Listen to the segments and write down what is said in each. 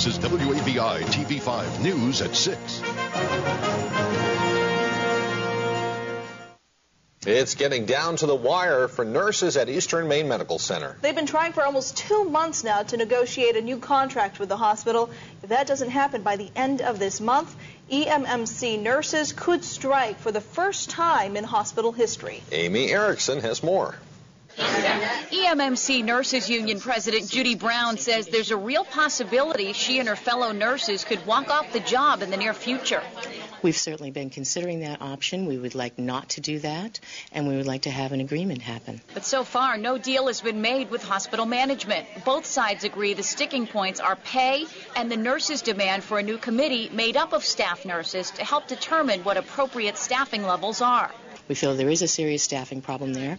This is WABI TV5 News at 6. It's getting down to the wire for nurses at Eastern Maine Medical Center. They've been trying for almost 2 months now to negotiate a new contract with the hospital. If that doesn't happen by the end of this month, EMMC nurses could strike for the first time in hospital history. Amy Erickson has more. EMMC Nurses Union President Judy Brown says there's a real possibility she and her fellow nurses could walk off the job in the near future. We've certainly been considering that option. We would like not to do that, and we would like to have an agreement happen. But so far, no deal has been made with hospital management. Both sides agree the sticking points are pay and the nurses' demand for a new committee made up of staff nurses to help determine what appropriate staffing levels are. We feel there is a serious staffing problem there.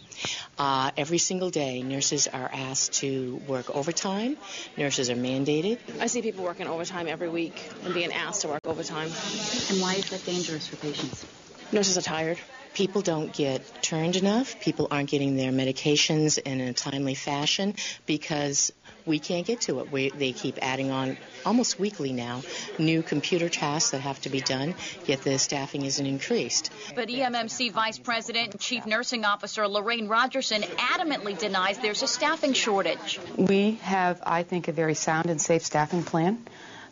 Every single day, nurses are asked to work overtime. Nurses are mandated. I see people working overtime every week and being asked to work overtime. And why is that dangerous for patients? Nurses are tired. People don't get turned enough. People aren't getting their medications in a timely fashion because we can't get to it. They keep adding on, almost weekly now, new computer tasks that have to be done, yet the staffing isn't increased. But EMMC Vice President and Chief Nursing Officer Lorraine Rogerson adamantly denies there's a staffing shortage. We have, I think, a very sound and safe staffing plan.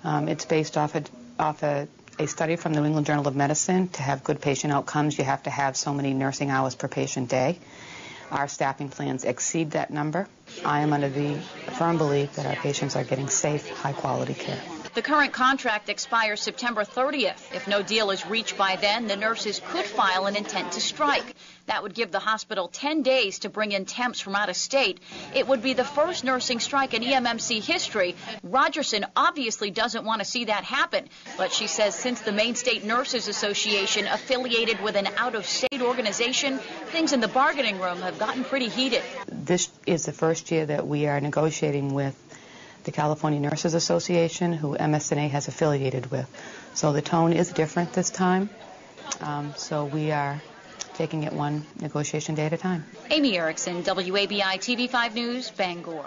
It's based off a study from the New England Journal of Medicine. To have good patient outcomes, you have to have so many nursing hours per patient day. Our staffing plans exceed that number. I am under the firm belief that our patients are getting safe, high-quality care. The current contract expires September 30th. If no deal is reached by then, the nurses could file an intent to strike. That would give the hospital 10 days to bring in temps from out of state. It would be the first nursing strike in EMMC history. Rogerson obviously doesn't want to see that happen, but she says since the Maine State Nurses Association affiliated with an out-of-state organization, things in the bargaining room have gotten pretty heated. This is the first year that we are negotiating with the California Nurses Association, who MSNA has affiliated with. So the tone is different this time. So we are taking it one negotiation day at a time. Amy Erickson, WABI TV5 News, Bangor.